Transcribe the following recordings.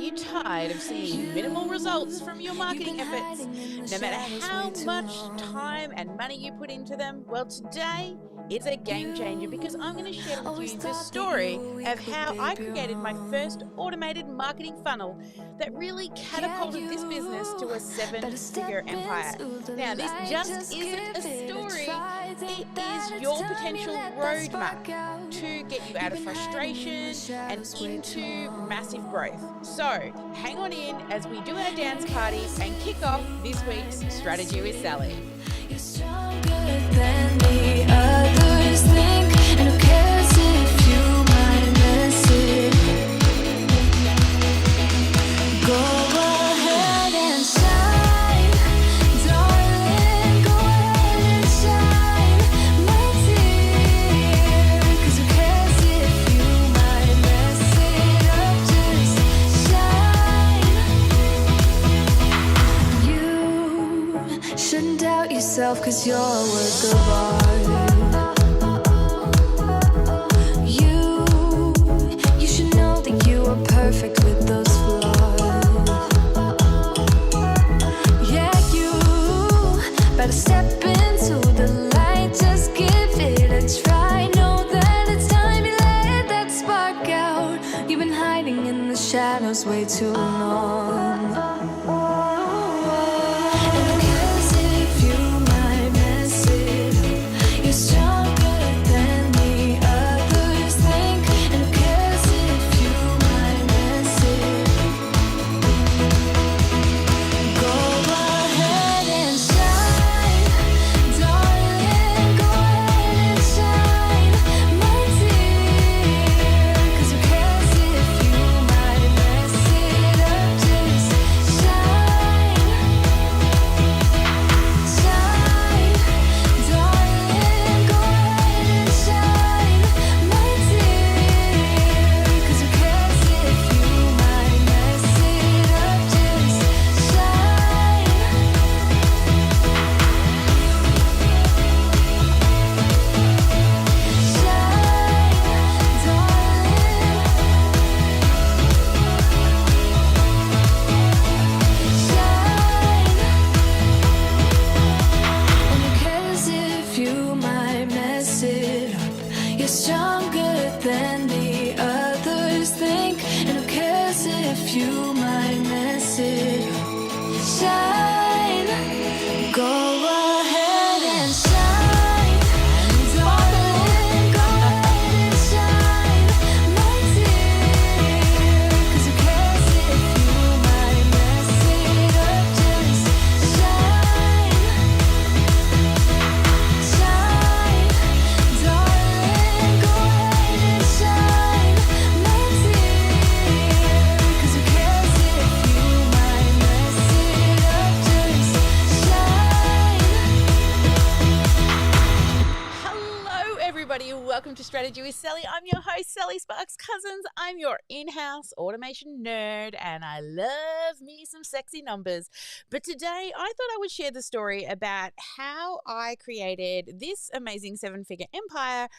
you tired of seeing minimal results from your marketing efforts, no matter how much time and money you put into them? Well, today it's a game changer because I'm going to share with you the story of how I created my first automated marketing funnel that really catapulted this business to a 7-figure empire. Now, this just isn't a story, it is your potential roadmap to get you out of frustration and into massive growth. So hang on in as we do our dance party and kick off this week's Strategy with Sally. You're stronger than the others think, and who cares if you might miss it? Go ahead and shine, darling, go ahead and shine, my dear. 'Cause who cares if you might mess it up? Just shine. You shouldn't doubt yourself, 'cause you're a work of art. You should know that you are perfect with those flaws. Yeah, you better step into the light, just give it a try. Know that it's time you let that spark out. You've been hiding in the shadows way too long. And who cares if you might mess it up? You're stronger than the others think. And who cares if you might mess it up? Go ahead and shine, darling, go ahead and shine, my dear. 'Cause who cares if you might mess it up? Just shine, shine, darling, go ahead and shine, my dear. 'Cause who cares if you might mess it up? Just shine. You're stronger than the others think, and who cares if you might mess it up? Shine, go ahead and shine, darling, go ahead and shine, my dear. 'Cause who cares if you might mess it up? Just shine, shine, darling, go ahead and shine, my dear. 'Cause who cares if you might mess it up? Just shine. Hello, everybody, and welcome to Strategy with Sally. I'm your host, Sally Sparks Cousins. I'm your in-house automation nerd, and I love me some sexy numbers. But today, I thought I would share the story about how I created this amazing 7-figure empire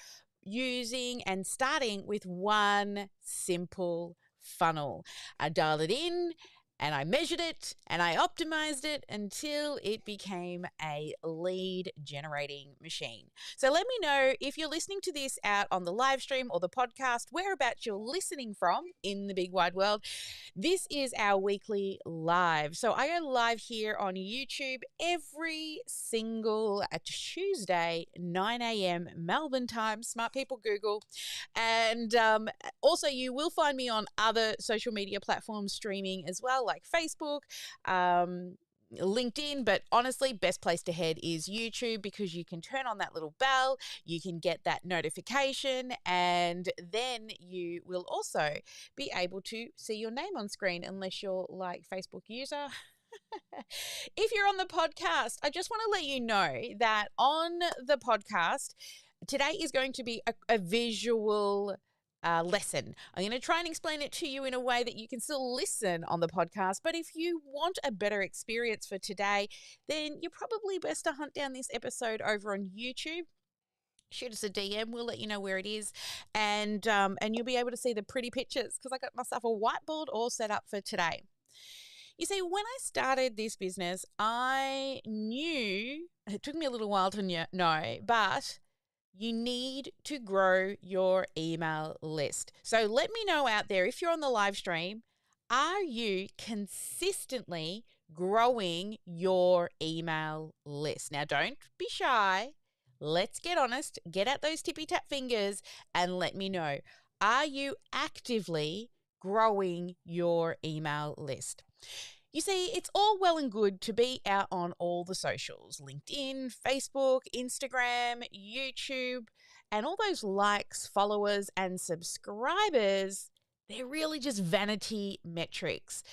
using and starting with one simple funnel. I dialed it in and I measured it and I optimized it until it became a lead generating machine. So let me know if you're listening to this out on the live stream or the podcast, whereabouts you're listening from in the big wide world. This is our weekly live. So I go live here on YouTube every single Tuesday, 9 a.m. Melbourne time. Smart people Google. And also you will find me on other social media platforms streaming as well, like Facebook, LinkedIn, but honestly, best place to head is YouTube because you can turn on that little bell, you can get that notification, and then you will also be able to see your name on screen unless you're like Facebook user. If you're on the podcast, I just want to let you know that on the podcast, today is going to be a visual lesson. I'm going to try and explain it to you in a way that you can still listen on the podcast. But if you want a better experience for today, then you're probably best to hunt down this episode over on YouTube. shoot us a DM. We'll let you know where it is, and you'll be able to see the pretty pictures because I got myself a whiteboard all set up for today. You see, when I started this business, I knew it took me a little while to know, but you need to grow your email list. So let me know out there if you're on the live stream, are you consistently growing your email list? Now, don't be shy. Let's get honest, get out those tippy tap fingers and let me know. Are you actively growing your email list? You see, it's all well and good to be out on all the socials, LinkedIn, Facebook, Instagram, YouTube, and all those likes, followers, and subscribers. They're really just vanity metrics.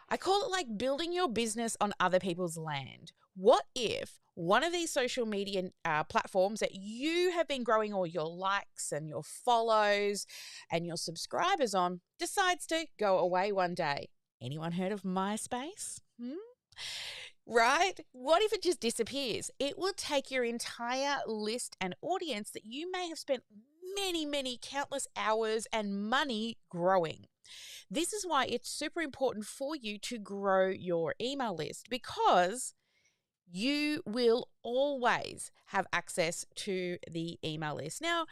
I call it like building your business on other people's land. What if one of these social media platforms that you have been growing all your likes and your follows and your subscribers on decides to go away one day? Anyone heard of MySpace? Right? What if it just disappears? It will take your entire list and audience that you may have spent many countless hours and money growing. This is why it's super important for you to grow your email list, because you will always have access to the email list. Now,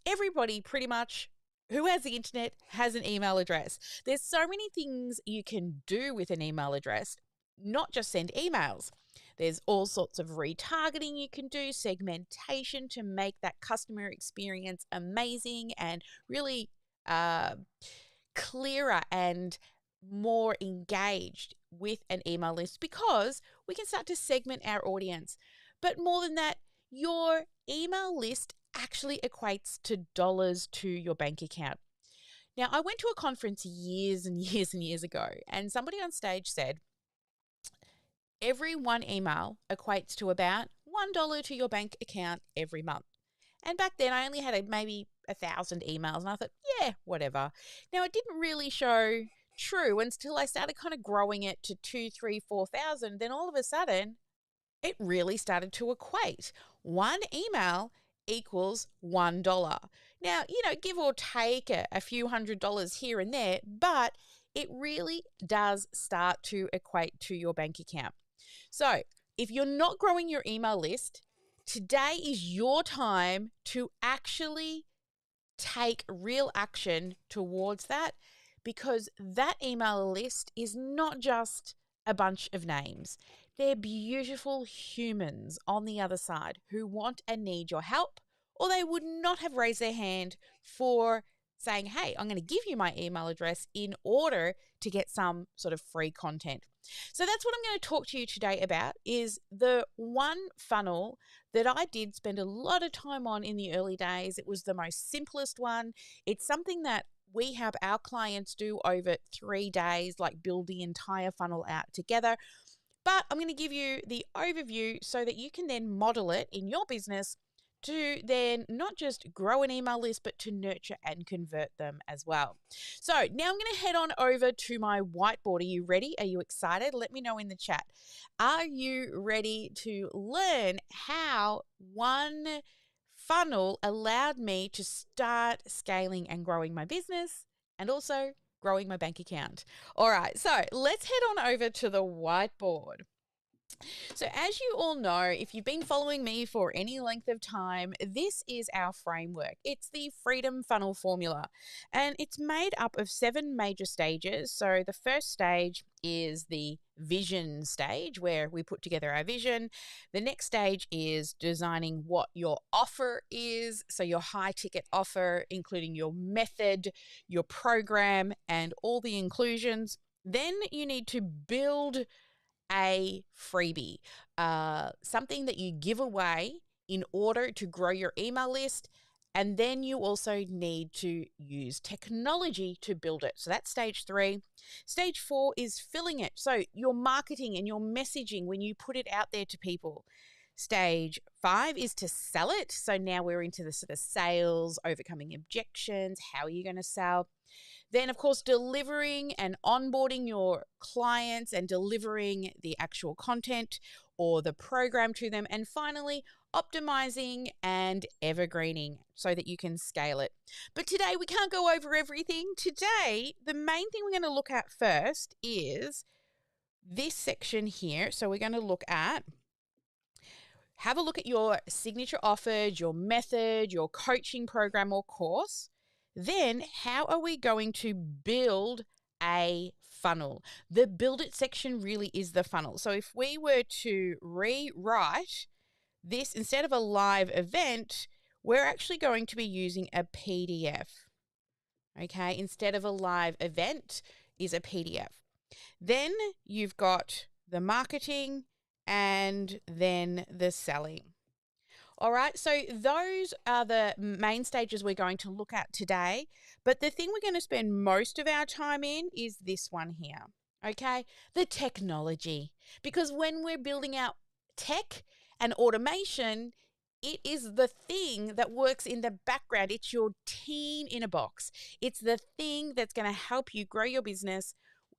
everybody pretty much who has the internet has an email address. There's so many things you can do with an email address, not just send emails. There's all sorts of retargeting you can do, segmentation to make that customer experience amazing and really clearer and more engaged with an email list, because we can start to segment our audience. But more than that, your email list actually equates to dollars to your bank account. Now, I went to a conference years and years ago, and somebody on stage said, every one email equates to about $1 to your bank account every month. And back then, I only had maybe 1,000 emails, and I thought, yeah, whatever. Now, it didn't really show true until I started kind of growing it to 2, 3, 4,000. Then all of a sudden, it really started to equate. One email equals $1. Now, give or take a few $100s here and there, but it really does start to equate to your bank account. So if you're not growing your email list, today is your time to actually take real action towards that, because that email list is not just a bunch of names. They're beautiful humans on the other side who want and need your help, or they would not have raised their hand for saying, hey, I'm going to give you my email address in order to get some sort of free content. So that's what I'm going to talk to you today about, is the one funnel that I did spend a lot of time on in the early days. It was the most simplest one. It's something that we have our clients do over 3 days, like build the entire funnel out together. But I'm going to give you the overview so that you can then model it in your business to then not just grow an email list, but to nurture and convert them as well. So now I'm going to head on over to my whiteboard. Are you ready? Are you excited? Let me know in the chat. Are you ready to learn how one funnel allowed me to start scaling and growing my business and also growing my bank account? All right, so let's head on over to the whiteboard. So as you all know, if you've been following me for any length of time, this is our framework. It's the Freedom Funnel Formula, and it's made up of 7 major stages. So the first stage is the vision stage, where we put together our vision. The next stage is designing what your offer is. So your high ticket offer, including your method, your program, and all the inclusions. Then you need to build a freebie, something that you give away in order to grow your email list. And then you also need to use technology to build it. So that's stage 3. Stage 4 is filling it. So your marketing and your messaging when you put it out there to people. Stage 5 is to sell it. So now we're into the sort of sales, overcoming objections. How are you going to sell? Then, of course, delivering and onboarding your clients and delivering the actual content or the program to them. And finally, optimizing, and evergreening so that you can scale it. But today we can't go over everything. Today, the main thing we're going to look at first is this section here. So we're going to have a look at your signature offers, your method, your coaching program or course. Then how are we going to build a funnel? The build it section really is the funnel. So if we were to rewrite this, instead of a live event, we're actually going to be using a PDF. Okay, instead of a live event is a PDF. Then you've got the marketing and then the selling. All right, so those are the main stages we're going to look at today. But the thing we're going to spend most of our time in is this one here, okay? The technology. Because when we're building out tech and automation, it is the thing that works in the background. It's your team in a box. It's the thing that's going to help you grow your business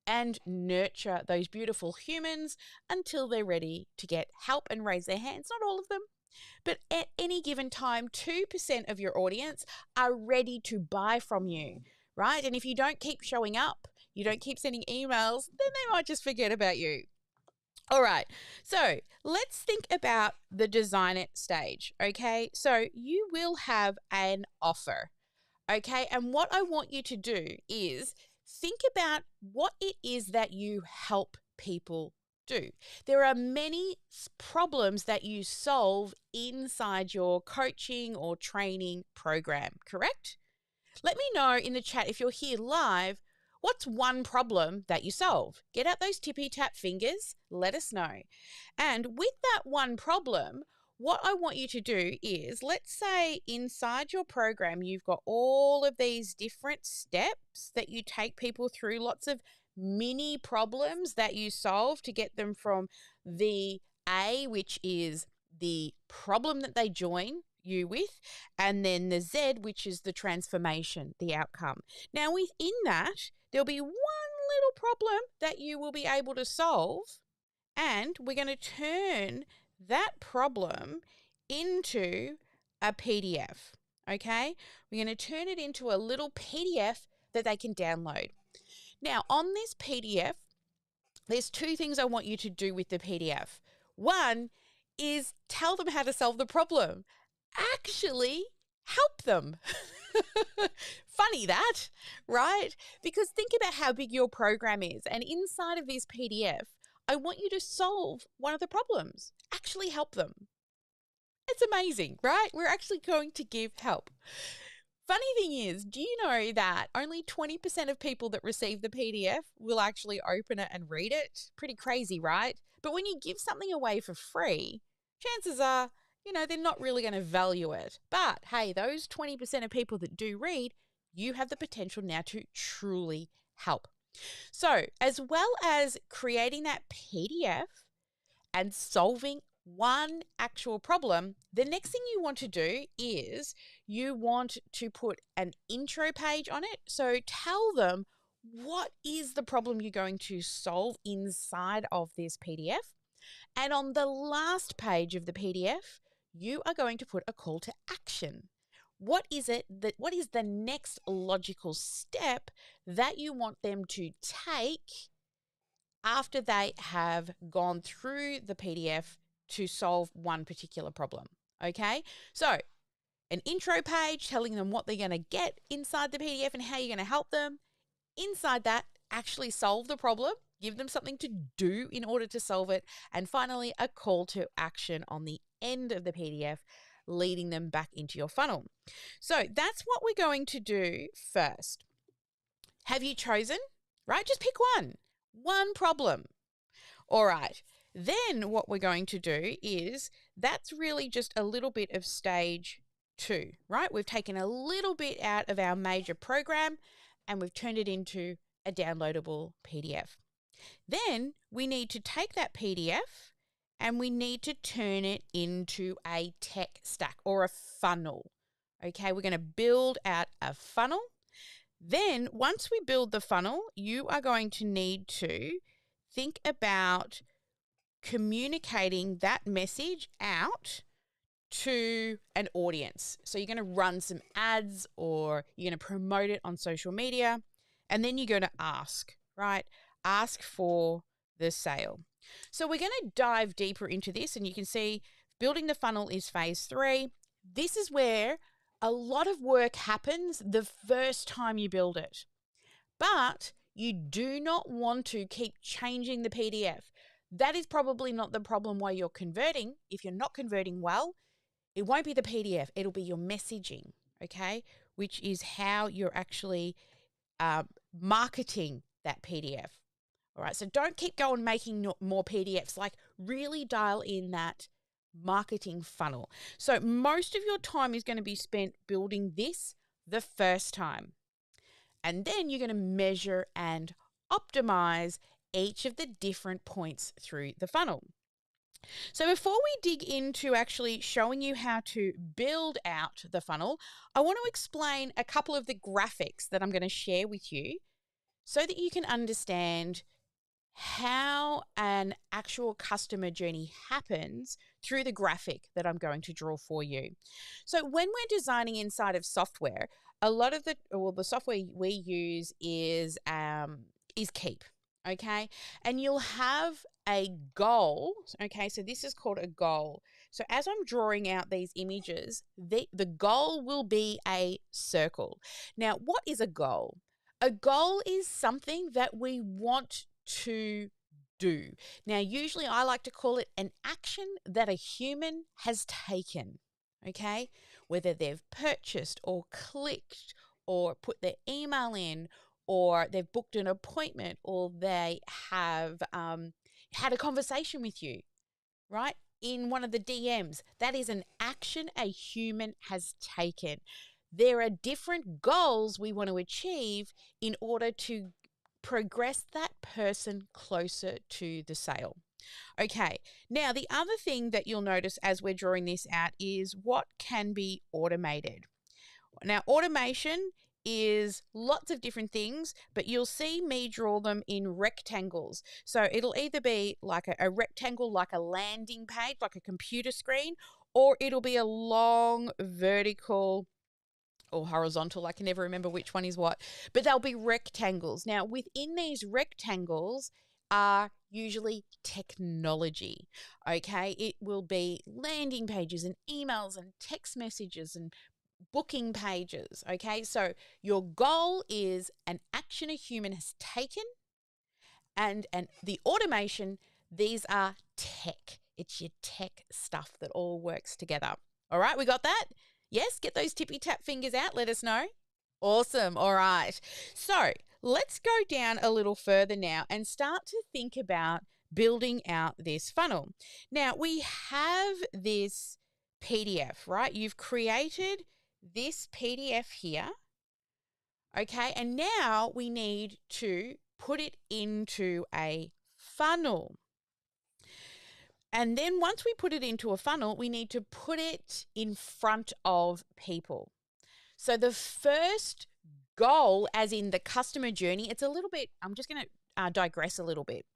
and nurture those beautiful humans until they're ready to get help and raise their hands. Not all of them, but at any given time, 2% of your audience are ready to buy from you, right? And if you don't keep showing up, you don't keep sending emails, then they might just forget about you. All right, so let's think about the design it stage, okay? So you will have an offer, okay? And what I want you to do is think about what it is that you help people do. There are many problems that you solve inside your coaching or training program, correct? Let me know in the chat if you're here live, what's one problem that you solve? Get out those tippy tap fingers, let us know. And with that one problem, what I want you to do is, let's say inside your program, you've got all of these different steps that you take people through, lots of mini problems that you solve to get them from the A, which is the problem that they join you with, and then the Z, which is the transformation, the outcome. Now, within that, there'll be one little problem that you will be able to solve, and we're going to turn that problem into a PDF, okay? We're going to turn it into a little PDF that they can download. Now, on this PDF, there's two things I want you to do with the PDF. One is tell them how to solve the problem. Actually, help them. Funny that, right? Because think about how big your program is. And inside of this PDF, I want you to solve one of the problems. Actually help them. It's amazing, right? We're actually going to give help. Funny thing is, do you know that only 20% of people that receive the PDF will actually open it and read it? Pretty crazy, right? But when you give something away for free, chances are, they're not really going to value it. But hey, those 20% of people that do read, you have the potential now to truly help. So, as well as creating that PDF and solving one actual problem, the next thing you want to do is you want to put an intro page on it. So tell them what is the problem you're going to solve inside of this PDF. And on the last page of the PDF, you are going to put a call to action. What is the next logical step that you want them to take after they have gone through the PDF to solve one particular problem, okay? So an intro page telling them what they're going to get inside the PDF and how you're going to help them. Inside that, actually solve the problem, give them something to do in order to solve it, and finally, a call to action on the end of the PDF, leading them back into your funnel. So that's what we're going to do first. Have you chosen? Right? Just pick one problem. All right. Then what we're going to do is, that's really just a little bit of stage 2, right? We've taken a little bit out of our major program and we've turned it into a downloadable PDF. Then we need to take that PDF and we need to turn it into a tech stack or a funnel. Okay, we're going to build out a funnel. Then once we build the funnel, you are going to need to think about communicating that message out to an audience. So you're going to run some ads or you're going to promote it on social media, and then you're going to ask, right? Ask for the sale. So we're going to dive deeper into this, and you can see building the funnel is phase 3. This is where a lot of work happens the first time you build it. But you do not want to keep changing the PDF. That is probably not the problem why you're converting. If you're not converting well, it won't be the PDF. It'll be your messaging, okay, which is how you're actually marketing that PDF. All right, so don't keep going making more PDFs. Like, really dial in that marketing funnel. So most of your time is going to be spent building this the first time. And then you're going to measure and optimize each of the different points through the funnel. So before we dig into actually showing you how to build out the funnel, I want to explain a couple of the graphics that I'm going to share with you so that you can understand how an actual customer journey happens through the graphic that I'm going to draw for you. So when we're designing inside of software, a lot of the software we use is Keep, okay? And you'll have a goal, okay? So this is called a goal. So as I'm drawing out these images, the goal will be a circle. Now, what is a goal? A goal is something that we want to do. Now, usually I like to call it an action that a human has taken, okay? Whether they've purchased or clicked or put their email in, or they've booked an appointment, or they have had a conversation with you, right? In one of the DMs. That is an action a human has taken. There are different goals we want to achieve in order to progress that person closer to the sale. Okay, now the other thing that you'll notice as we're drawing this out is what can be automated. Now, automation is lots of different things, but you'll see me draw them in rectangles. So it'll either be like a rectangle, like a landing page, like a computer screen, or it'll be a long vertical or horizontal. I can never remember which one is what, but they'll be rectangles. Now, within these rectangles are usually technology, okay? It will be landing pages and emails and text messages and booking pages, okay? So your goal is an action a human has taken, and the automation, these are tech. It's your tech stuff that all works together. All right, we got that? Yes, get those tippy tap fingers out. Let us know. Awesome. All right. So let's go down a little further now and start to think about building out this funnel. Now, we have this PDF, right? You've created this PDF here. Okay. And now we need to put it into a funnel. And then once we put it into a funnel, we need to put it in front of people. So the first goal, as in the customer journey, it's a little bit, I'm just going to digress a little bit.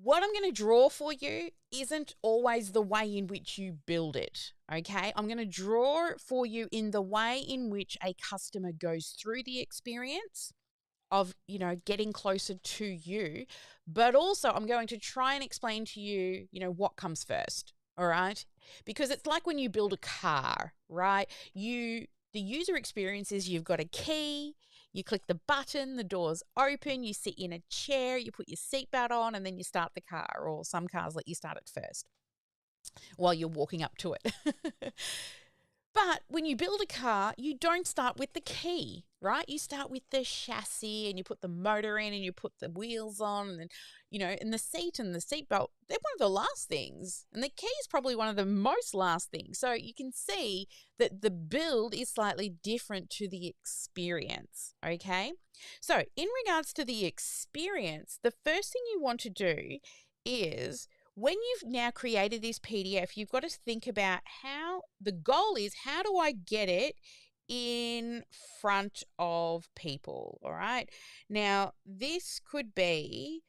What I'm going to draw for you isn't always the way in which you build it, okay? I'm going to draw for you in the way in which a customer goes through the experience of, getting closer to you, but also I'm going to try and explain to you, what comes first, all right? Because it's like when you build a car, right? The user experience is you've got a key, you click the button, the doors open, you sit in a chair, you put your seatbelt on, and then you start the car, or some cars let you start it first while you're walking up to it. But when you build a car, you don't start with the key, right? You start with the chassis, and you put the motor in, and you put the wheels on, and then, and the seat and the seatbelt, they're one of the last things. And the key is probably one of the most last things. So you can see that the build is slightly different to the experience, okay? So in regards to the experience, the first thing you want to do is, when you've now created this PDF, you've got to think about how the goal is, how do I get it in front of people, all right? Now, this could be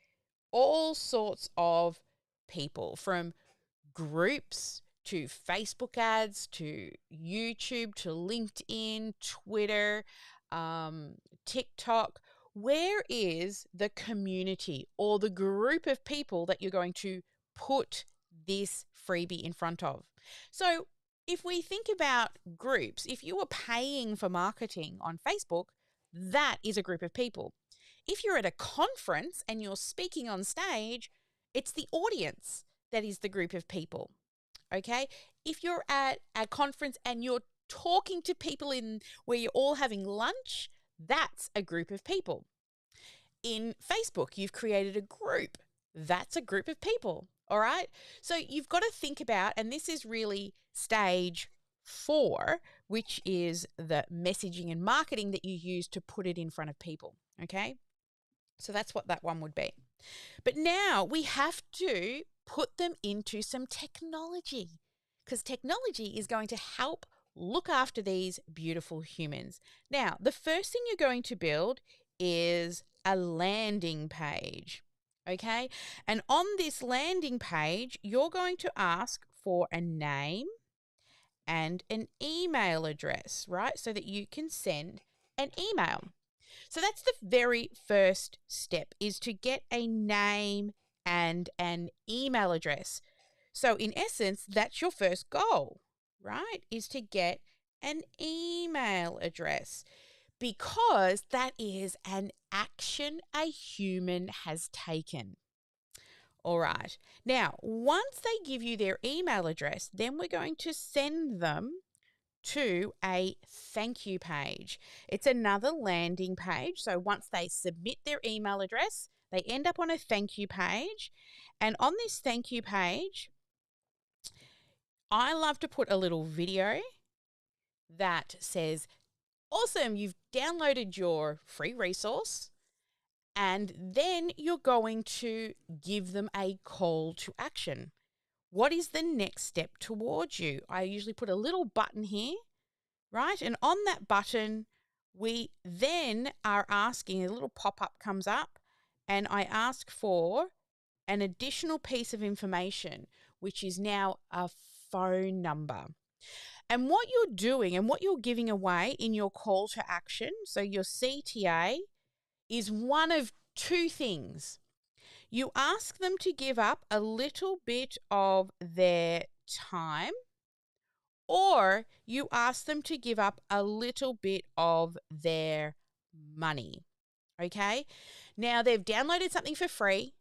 all sorts of people, from groups to Facebook ads, to YouTube, to LinkedIn, Twitter, TikTok. Where is the community or the group of people that you're going to put this freebie in front of? So if we think about groups, if you are paying for marketing on Facebook, that is a group of people. If you're at a conference and you're speaking on stage, it's the audience that is the group of people. Okay? If you're at a conference and you're talking to people in where you're all having lunch, that's a group of people. In Facebook, you've created a group. That's a group of people. All right? So you've got to think about, and this is really stage 4, which is the messaging and marketing that you use to put it in front of people. Okay? So that's what that one would be. But now we have to put them into some technology, because technology is going to help look after these beautiful humans. Now, the first thing you're going to build is a landing page, okay? And on this landing page, you're going to ask for a name and an email address, right? So that you can send an email. So that's the very first step, is to get a name and an email address. So in essence, that's your first goal, right? Is to get an email address, because that is an action a human has taken. All right. Now, once they give you their email address, then we're going to send them to a thank you page. It's another landing page. So once they submit their email address, they end up on a thank you page. And on this thank you page, I love to put a little video that says, awesome, you've downloaded your free resource. And then you're going to give them a call to action. What is the next step towards you? I usually put a little button here, right? And on that button, we then are asking, a little pop-up comes up, and I ask for an additional piece of information, which is now a phone number. And what you're doing and what you're giving away in your call to action, so your CTA, is one of two things. You ask them to give up a little bit of their time, or you ask them to give up a little bit of their money. Okay? Now, they've downloaded something for free.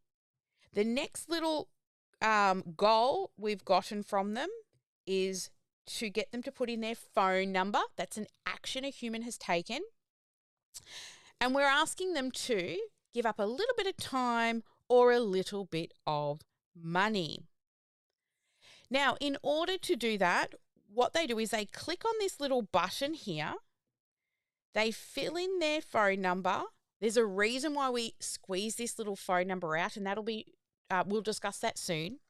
The next little goal we've gotten from them is to get them to put in their phone number. That's an action a human has taken. And we're asking them to give up a little bit of time or a little bit of money. Now, in order to do that, what they do is they click on this little button here. They fill in their phone number. There's a reason why we squeeze this little phone number out, and that'll be, we'll discuss that soon.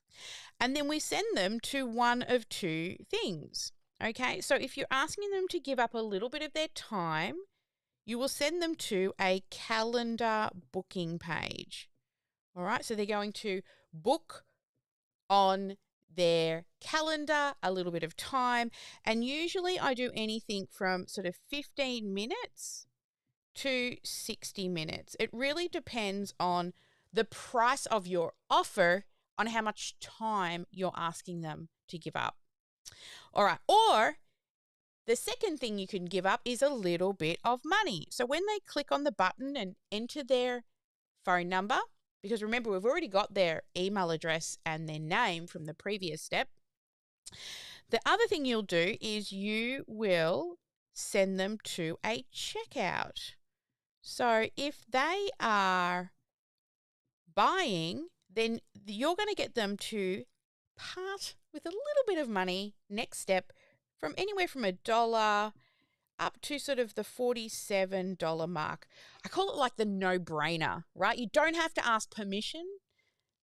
And then we send them to one of two things. Okay, so if you're asking them to give up a little bit of their time, you will send them to a calendar booking page. All right, so they're going to book on their calendar a little bit of time. And usually I do anything from sort of 15 minutes to 60 minutes. It really depends on the price of your offer, on how much time you're asking them to give up. All right, or the second thing you can give up is a little bit of money. So when they click on the button and enter their phone number, because remember, we've already got their email address and their name from the previous step. The other thing you'll do is you will send them to a checkout. So if they are buying, then you're going to get them to part with a little bit of money, next step, from anywhere from $1 up to sort of the $47 mark. I call it like the no-brainer, right? You don't have to ask permission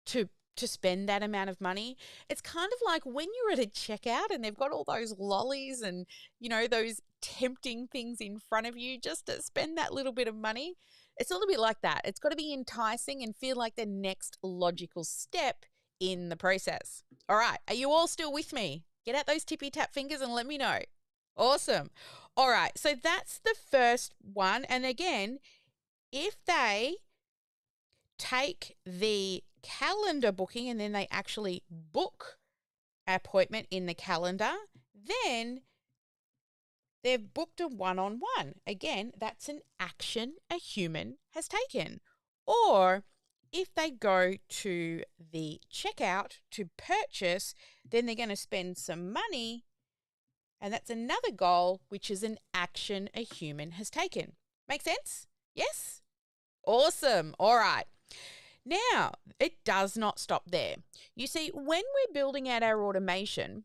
to spend that amount of money. It's kind of like when you're at a checkout and they've got all those lollies and, you know, those tempting things in front of you just to spend that little bit of money. It's a little bit like that. It's got to be enticing and feel like the next logical step in the process. All right. Are you all still with me? Get out those tippy tap fingers and let me know. Awesome. All right. So that's the first one. And again, if they take the calendar booking and then they actually book an appointment in the calendar, then they've booked a one-on-one. Again, that's an action a human has taken. Or if they go to the checkout to purchase, then they're going to spend some money, and that's another goal, which is an action a human has taken. Make sense? Yes? Awesome. All right. Now, it does not stop there. You see, when we're building out our automation,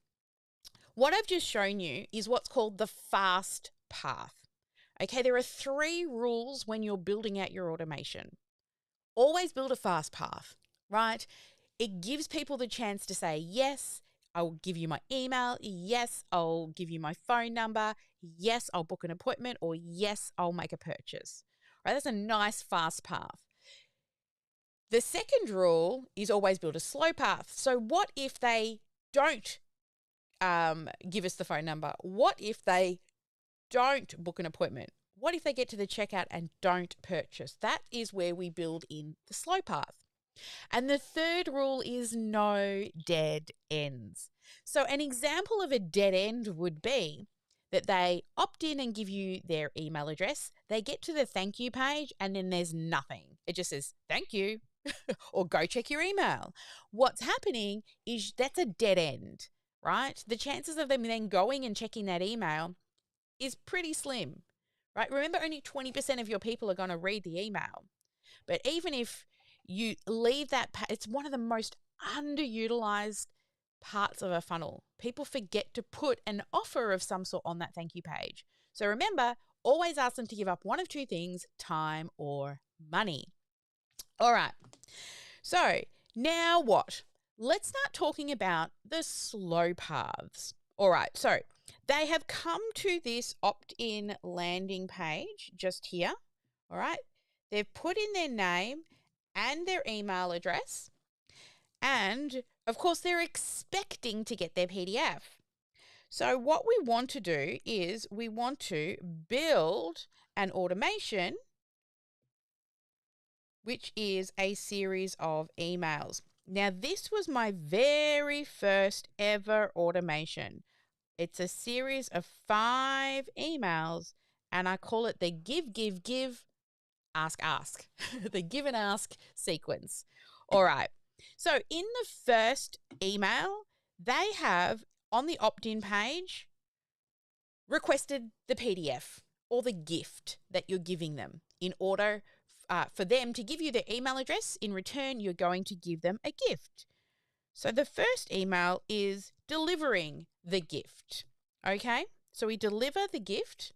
what I've just shown you is what's called the fast path. Okay, there are 3 rules when you're building out your automation. Always build a fast path, right? It gives people the chance to say, yes, I'll give you my email. Yes, I'll give you my phone number. Yes, I'll book an appointment, or yes, I'll make a purchase. Right? That's a nice fast path. The second rule is always build a slow path. So what if they don't give us the phone number? What if they don't book an appointment? What if they get to the checkout and don't purchase? That is where we build in the slow path. And the third rule is no dead ends. So an example of a dead end would be that they opt in and give you their email address. They get to the thank you page and then there's nothing. It just says, thank you, or go check your email. What's happening is that's a dead end, right? The chances of them then going and checking that email is pretty slim, right? Remember, only 20% of your people are going to read the email. But even if you leave that, it's one of the most underutilized parts of a funnel. People forget to put an offer of some sort on that thank you page. So remember, always ask them to give up one of 2 things, time or money. All right. So now what? Let's start talking about the slow paths. All right. So they have come to this opt-in landing page just here. All right. They've put in their name and their email address. And of course, they're expecting to get their PDF. So what we want to do is we want to build an automation, which is a series of emails. Now, this was my very first ever automation. It's a series of 5 emails, and I call it the give, ask. The give and ask sequence. All right. So in the first email, they have on the opt-in page requested the PDF or the gift that you're giving them in order for them to give you their email address. In return, you're going to give them a gift. So the first email is delivering the gift. Okay, so we deliver the gift.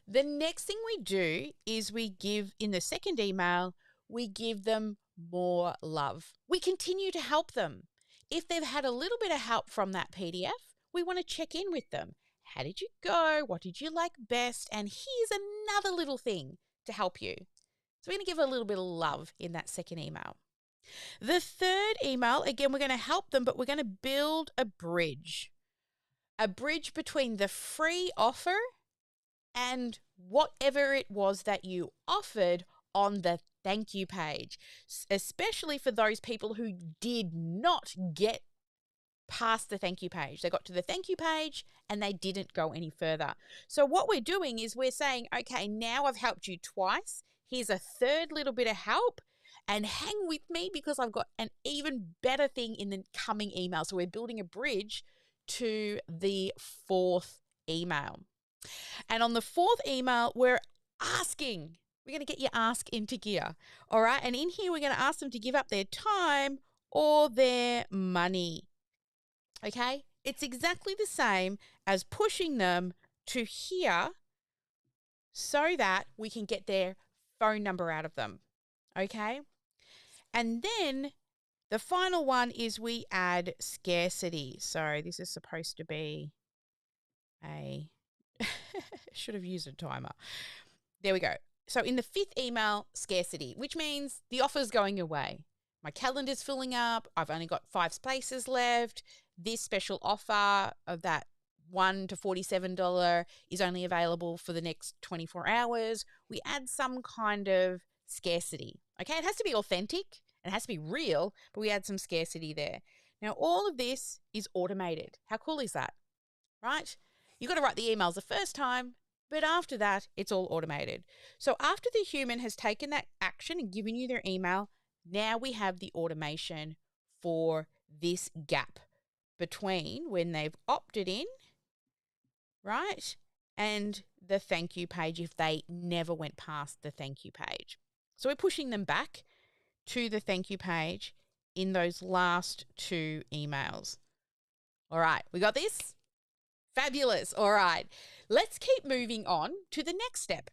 The next thing we do is we give, in the second email, we give them more love. We continue to help them. If they've had a little bit of help from that PDF, we want to check in with them. How did you go? What did you like best? And here's another little thing to help you. So we're going to give a little bit of love in that second email. The third email, again, we're going to help them, but we're going to build a bridge between the free offer and whatever it was that you offered on the thank you page, especially for those people who did not get past the thank you page. They got to the thank you page and they didn't go any further. So what we're doing is we're saying, okay, now I've helped you twice. Here's a third little bit of help, and hang with me because I've got an even better thing in the coming email. So we're building a bridge to the fourth email. And on the fourth email, we're asking. We're going to get your ask into gear. All right. And in here, we're going to ask them to give up their time or their money. Okay. It's exactly the same as pushing them to here so that we can get their phone number out of them. Okay. And then the final one is we add scarcity. So this is supposed to be should have used a timer. There we go. So in the fifth email, scarcity, which means the offer's going away. My calendar's filling up. I've only got 5 spaces left. this special offer of that $1 to $47 is only available for the next 24 hours. We add some kind of scarcity. Okay, it has to be authentic, it has to be real, but we add some scarcity there. Now, all of this is automated. How cool is that? Right? You've got to write the emails the first time, but after that, it's all automated. So after the human has taken that action and given you their email, now we have the automation for this gap between when they've opted in, right, and the thank you page if they never went past the thank you page. So we're pushing them back to the thank you page in those last 2 emails. All right, we got this? Fabulous. All right, let's keep moving on to the next step.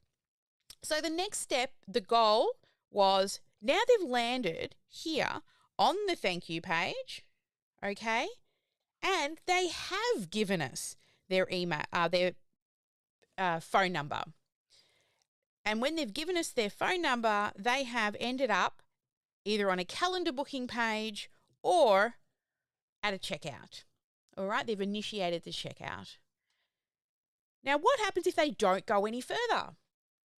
So the next step, the goal was now they've landed here on the thank you page, okay, and they have given us their email, their phone number. And when they've given us their phone number, they have ended up either on a calendar booking page or at a checkout. All right, they've initiated the checkout. Now, what happens if they don't go any further?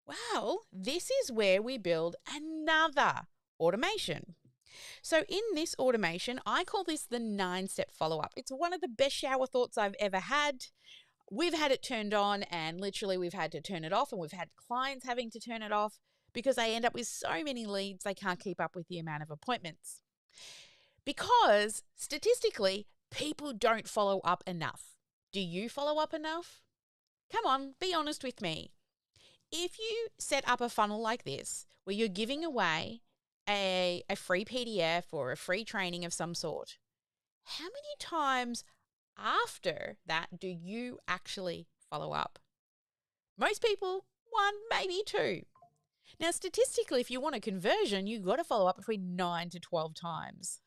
Well, this is where we build another automation. So in this automation, I call this the 9-step follow-up. It's one of the best shower thoughts I've ever had. We've had it turned on and literally we've had to turn it off, and we've had clients having to turn it off because they end up with so many leads they can't keep up with the amount of appointments. Because statistically, people don't follow up enough. Do you follow up enough? Come on, be honest with me. If you set up a funnel like this, where you're giving away a free PDF or a free training of some sort, how many times after that do you actually follow up? Most people, 1, maybe 2. Now, statistically, if you want a conversion, you've got to follow up between 9 to 12 times.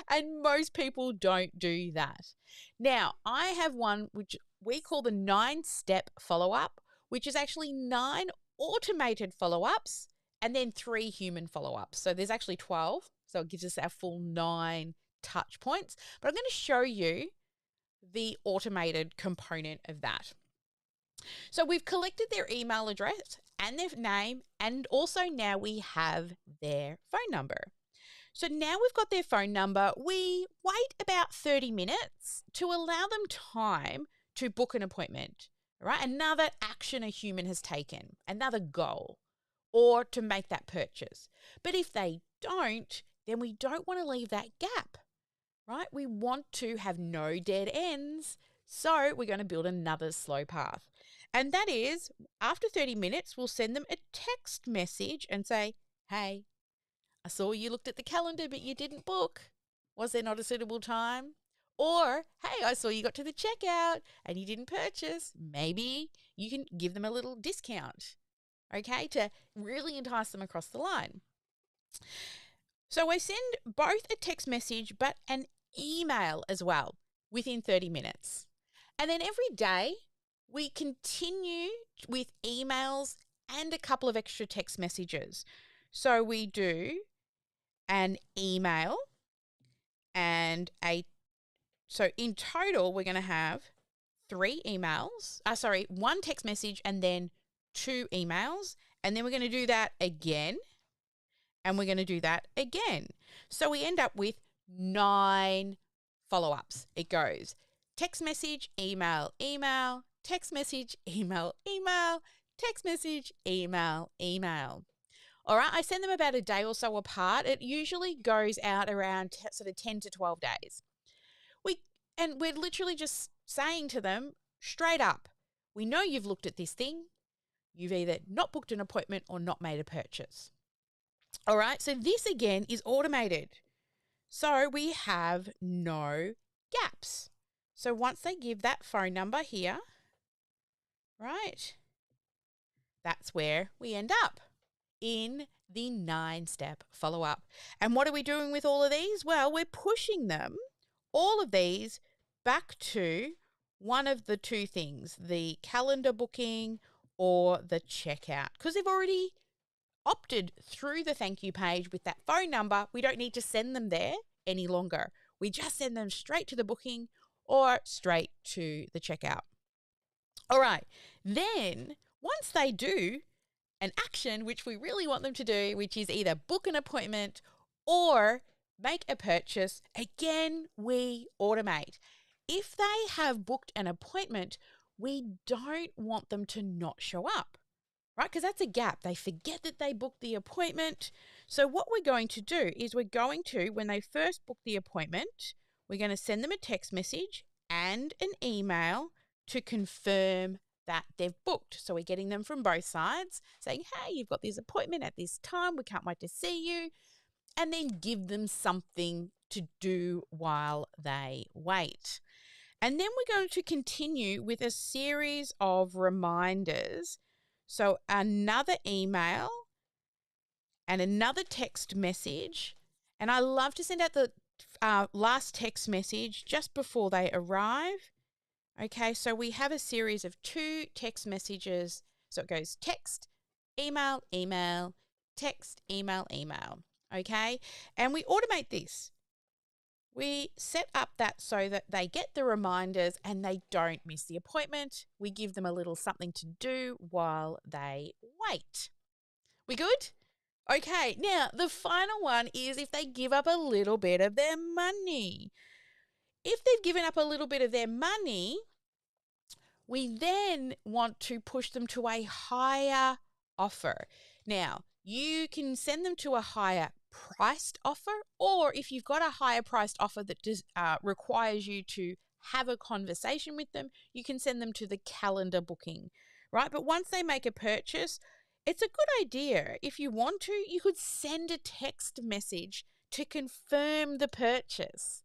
And most people don't do that. Now, I have one which we call the 9-step follow-up, which is actually 9 automated follow-ups and then 3 human follow-ups. So there's actually 12. So it gives us our full 9 touch points. But I'm going to show you the automated component of that. So we've collected their email address and their name, and also now we have their phone number. So now we've got their phone number. We wait about 30 minutes to allow them time to book an appointment, right? Another action a human has taken, another goal, or to make that purchase. But if they don't, then we don't want to leave that gap, right? We want to have no dead ends. So we're going to build another slow path. And that is, after 30 minutes, we'll send them a text message and say, hey, I saw you looked at the calendar, but you didn't book. Was there not a suitable time? Or, hey, I saw you got to the checkout and you didn't purchase. Maybe you can give them a little discount, okay, to really entice them across the line. So I send both a text message but an email as well within 30 minutes. And then every day we continue with emails and a couple of extra text messages. So we do an email and so in total we're going to have 3 emails, 1 text message and then 2 emails. And then we're going to do that again. And we're going to do that again. So we end up with 9 follow-ups. It goes text message, email, email, text message, email, email, text message, email, email. All right, I send them about a day or so apart. It usually goes out around sort of 10 to 12 days. We're literally just saying to them straight up, we know you've looked at this thing. You've either not booked an appointment or not made a purchase. All right, so this again is automated. So we have no gaps. So once they give that phone number here, right, that's where we end up in the 9-step follow-up. And what are we doing with all of these? Well, we're pushing them, all of these, back to one of the 2 things, the calendar booking or the checkout, because they've already opted through the thank you page with that phone number. We don't need to send them there any longer. we just send them straight to the booking or straight to the checkout. All right. Then once they do an action, which we really want them to do, which is either book an appointment or make a purchase, again, we automate. If they have booked an appointment, we don't want them to not show up, right? Because that's a gap. They forget that they booked the appointment. So what we're going to do is we're going to, when they first book the appointment, we're going to send them a text message and an email to confirm that they've booked. So we're getting them from both sides saying, hey, you've got this appointment at this time. We can't wait to see you. And then give them something to do while they wait. And then we're going to continue with a series of reminders. So another email and another text message. And I love to send out the last text message just before they arrive. Okay, so we have a series of 2 text messages. So it goes text, email, email, text, email, email. Okay, and we automate this. We set up that so that they get the reminders and they don't miss the appointment. We give them a little something to do while they wait. We good? Okay, now the final one is if they give up a little bit of their money. If they've given up a little bit of their money, we then want to push them to a higher offer. Now, you can send them to a higher priced offer, or if you've got a higher priced offer that requires you to have a conversation with them, you can send them to the calendar booking, right? But once they make a purchase, it's a good idea. If you want to, you could send a text message to confirm the purchase,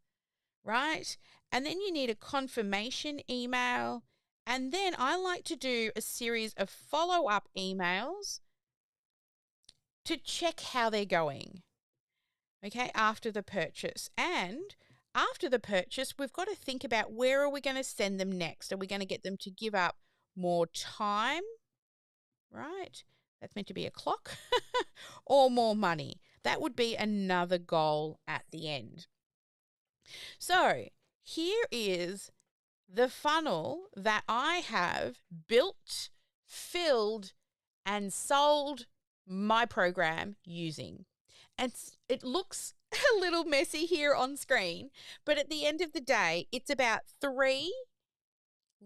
right? And then you need a confirmation email. And then I like to do a series of follow-up emails to check how they're going, okay, after the purchase. And after the purchase, we've got to think about where are we going to send them next? Are we going to get them to give up more time, right? That's meant to be a clock, or more money. That would be another goal at the end. So here is the funnel that I have built, filled, and sold my program using. And it looks a little messy here on screen, but at the end of the day, it's about 3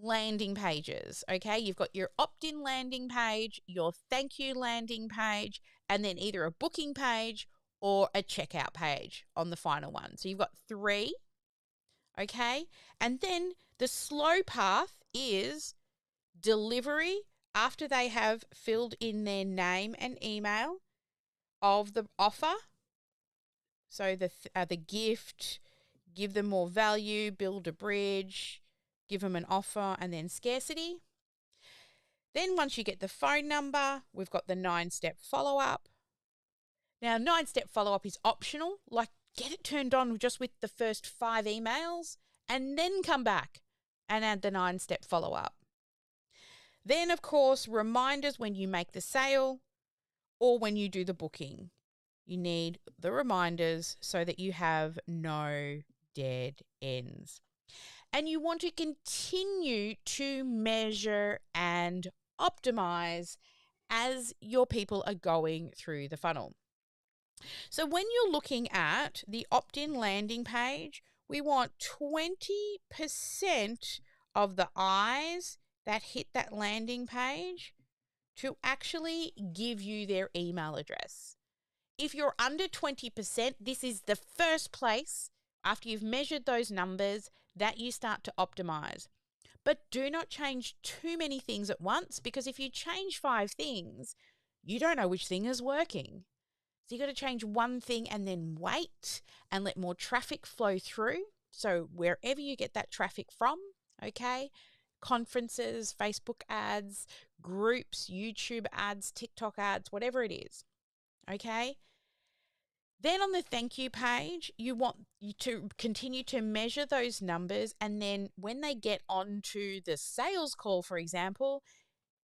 landing pages, okay? You've got your opt-in landing page, your thank you landing page, and then either a booking page or a checkout page on the final one. So you've got 3, okay? And then the slow path is delivery after they have filled in their name and email of the offer. So the gift, give them more value, build a bridge, give them an offer, and then scarcity. Then once you get the phone number, we've got the 9-step follow-up. Now, 9-step follow-up is optional. Like, get it turned on just with the first 5 emails and then come back and add the 9-step follow-up. Then, of course, reminders when you make the sale or when you do the booking. You need the reminders so that you have no dead ends. And you want to continue to measure and optimize as your people are going through the funnel. So when you're looking at the opt-in landing page, we want 20% of the eyes that hit that landing page to actually give you their email address. If you're under 20%, this is the first place after you've measured those numbers that you start to optimize. But do not change too many things at once, because if you change 5 things, you don't know which thing is working. So you got to change one thing and then wait and let more traffic flow through. So wherever you get that traffic from, okay, conferences, Facebook ads, groups, YouTube ads, TikTok ads, whatever it is, okay? Then on the thank you page, you want you to continue to measure those numbers. And then when they get onto the sales call, for example,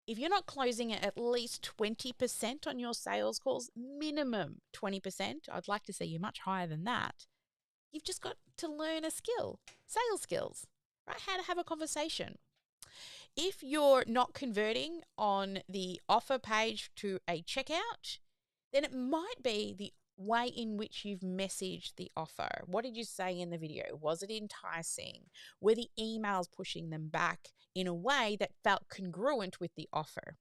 if you're not closing at least 20% on your sales calls, minimum 20%, I'd like to see you much higher than that. You've just got to learn a skill, sales skills, right? How to have a conversation. If you're not converting on the offer page to a checkout, then it might be the way in which you've messaged the offer. What did you say in the video? Was it enticing? Were the emails pushing them back in a way that felt congruent with the offer?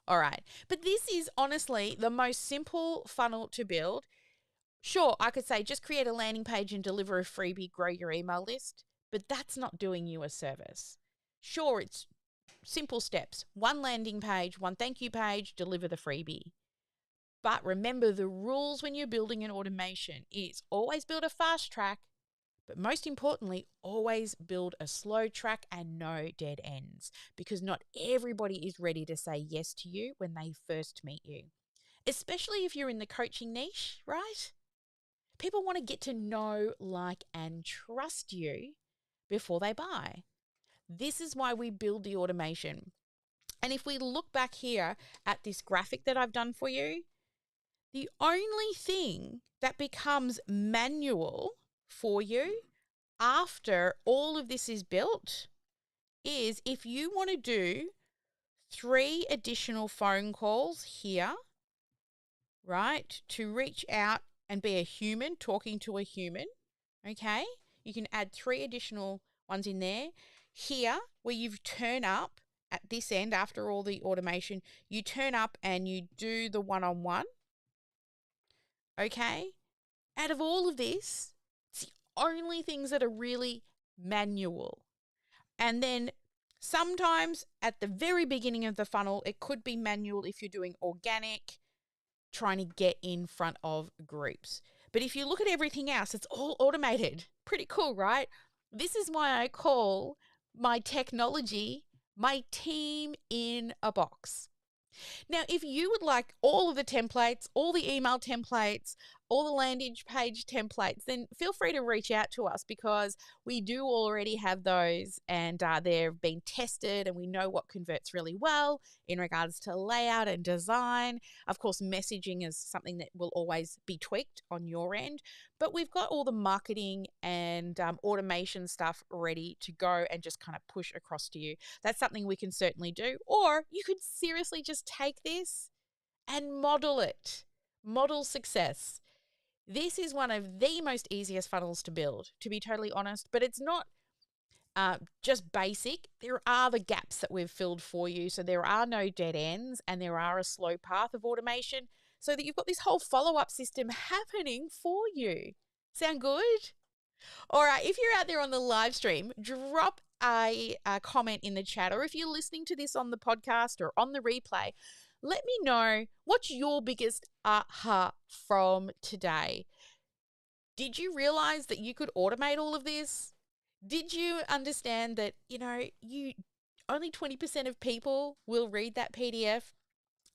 All right. But this is honestly the most simple funnel to build. Sure, I could say just create a landing page and deliver a freebie, grow your email list, but that's not doing you a service. Sure, it's simple steps. One landing page, one thank you page, deliver the freebie. But remember, the rules when you're building an automation is always build a fast track, but most importantly, always build a slow track and no dead ends, because not everybody is ready to say yes to you when they first meet you, especially if you're in the coaching niche, right? People want to get to know, like, and trust you before they buy. This is why we build the automation. And if we look back here at this graphic that I've done for you, the only thing that becomes manual for you after all of this is built is if you want to do 3 additional phone calls here, right, to reach out and be a human talking to a human, okay? You can add 3 additional ones in there. Here, where you turn up at this end after all the automation, you turn up and you do the one-on-one, okay? Out of all of this, it's the only things that are really manual. And then sometimes at the very beginning of the funnel, it could be manual if you're doing organic, trying to get in front of groups. But if you look at everything else, it's all automated. Pretty cool, right? This is why I call my technology my team in a box. Now, if you would like all of the templates, all the email templates, all the landing page templates, then feel free to reach out to us, because we do already have those, and they've been tested and we know what converts really well in regards to layout and design. Of course, messaging is something that will always be tweaked on your end, but we've got all the marketing and automation stuff ready to go and just kind of push across to you. That's something we can certainly do. Or you could seriously just take this and model it. Model success. This is one of the most easiest funnels to build, to be totally honest, but it's not just basic. There are the gaps that we've filled for you. So there are no dead ends and there are a slow path of automation, so that you've got this whole follow-up system happening for you. Sound good? All right, if you're out there on the live stream, drop a comment in the chat, or if you're listening to this on the podcast or on the replay, let me know what's your biggest aha from today. Did you realize that you could automate all of this? Did you understand that, you only 20% of people will read that PDF?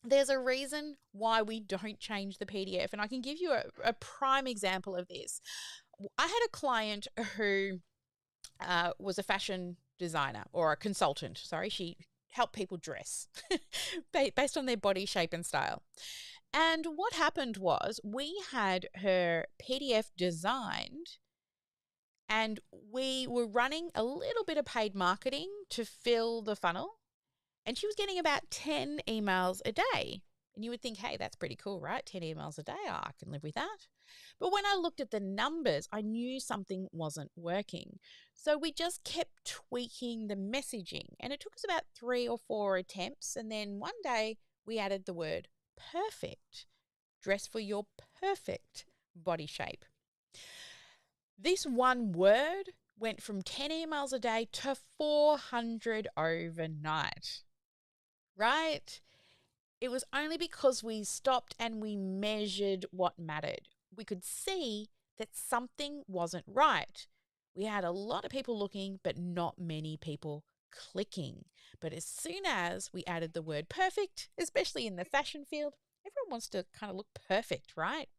There's a reason why we don't change the PDF. And I can give you a prime example of this. I had a client who was a fashion designer, or a consultant. Sorry, she helped people dress based on their body shape and style. And what happened was, we had her PDF designed and we were running a little bit of paid marketing to fill the funnel. And she was getting about 10 emails a day. And you would think, hey, that's pretty cool, right? 10 emails a day. Oh, I can live with that. But when I looked at the numbers, I knew something wasn't working. So we just kept tweaking the messaging. And it took us about 3 or 4 attempts. And then one day we added the word perfect. Dress for your perfect body shape. This one word went from 10 emails a day to 400 overnight, right? It was only because we stopped and we measured what mattered. We could see that something wasn't right. We had a lot of people looking, but not many people clicking. But as soon as we added the word perfect, especially in the fashion field, everyone wants to kind of look perfect, right?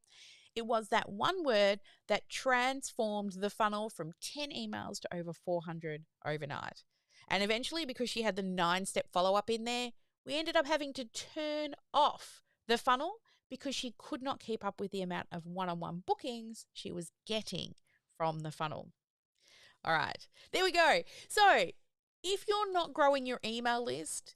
It was that one word that transformed the funnel from 10 emails to over 400 overnight. And eventually, because she had the 9-step follow-up in there, we ended up having to turn off the funnel because she could not keep up with the amount of one-on-one bookings she was getting. from the funnel. All right, there we go. So if you're not growing your email list,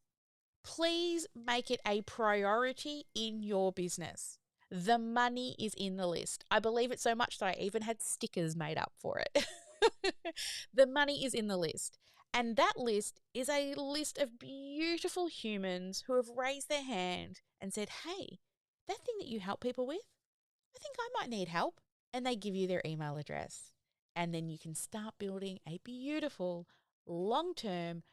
please make it a priority in your business. The money is in the list. I believe it so much that I even had stickers made up for it. The money is in the list. And that list is a list of beautiful humans who have raised their hand and said, hey, that thing that you help people with, I think I might need help. And they give you their email address. And then you can start building a beautiful, long-term,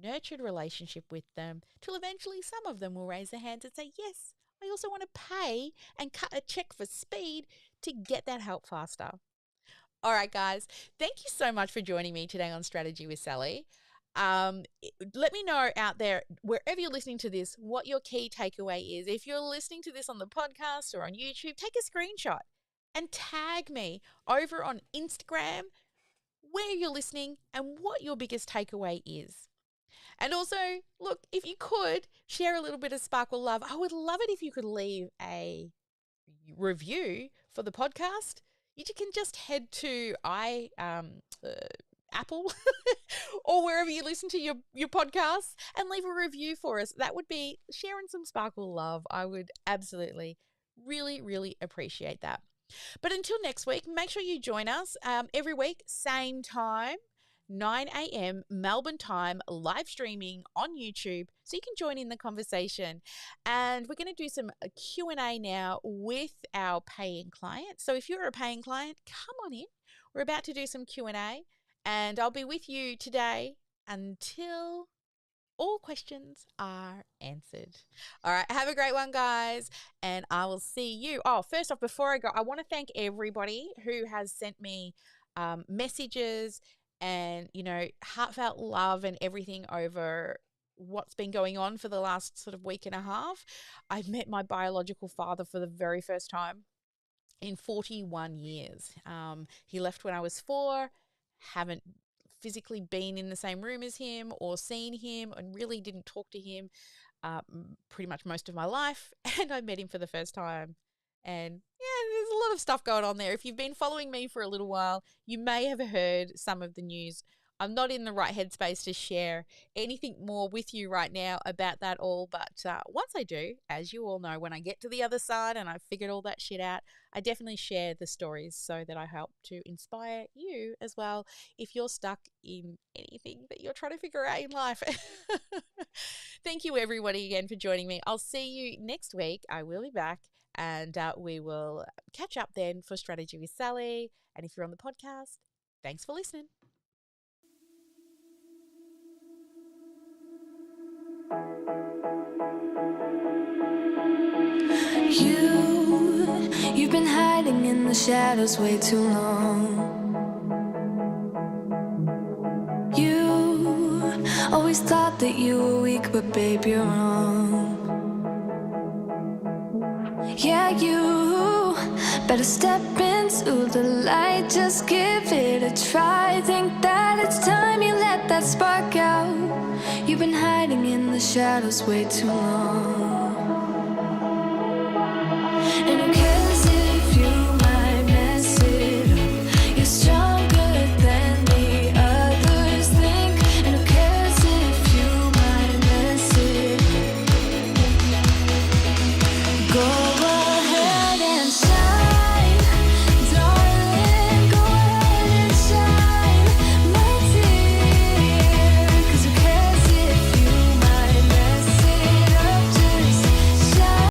nurtured relationship with them till eventually some of them will raise their hands and say, yes, I also want to pay and cut a check for speed to get that help faster. All right, guys, thank you so much for joining me today on Strategy with Sally. Let me know out there, wherever you're listening to this, what your key takeaway is. If you're listening to this on the podcast or on YouTube, take a screenshot and tag me over on Instagram where you're listening and what your biggest takeaway is. And also, look, if you could share a little bit of Sparkle Love, I would love it if you could leave a review for the podcast. You can just head to Apple or wherever you listen to your podcasts and leave a review for us. That would be sharing some Sparkle Love. I would absolutely, really, really appreciate that. But until next week, make sure you join us every week, same time, 9 a.m. Melbourne time, live streaming on YouTube, so you can join in the conversation. And we're going to do some Q&A now with our paying clients. So if you're a paying client, come on in. We're about to do some Q&A, and I'll be with you today until all questions are answered. All right, have a great one, guys, and I will see you. Oh, first off, before I go, I want to thank everybody who has sent me messages and, heartfelt love and everything over what's been going on for the last sort of week and a half. I've met my biological father for the very first time in 41 years. He left when I was 4, haven't physically been in the same room as him or seen him, and really didn't talk to him pretty much most of my life. And I met him for the first time. And yeah, there's a lot of stuff going on there. If you've been following me for a little while, you may have heard some of the news. I'm not in the right headspace to share anything more with you right now about that all. But once I do, as you all know, when I get to the other side and I've figured all that shit out, I definitely share the stories so that I help to inspire you as well if you're stuck in anything that you're trying to figure out in life. Thank you, everybody, again for joining me. I'll see you next week. I will be back. And we will catch up then for Strategy with Sally. And if you're on the podcast, thanks for listening. You've been hiding in the shadows way too long. You always thought that you were weak, but babe, you're wrong. Yeah, you better step into the light, just give it a try. Think that it's time you let that spark out. You've been hiding in the shadows way too long.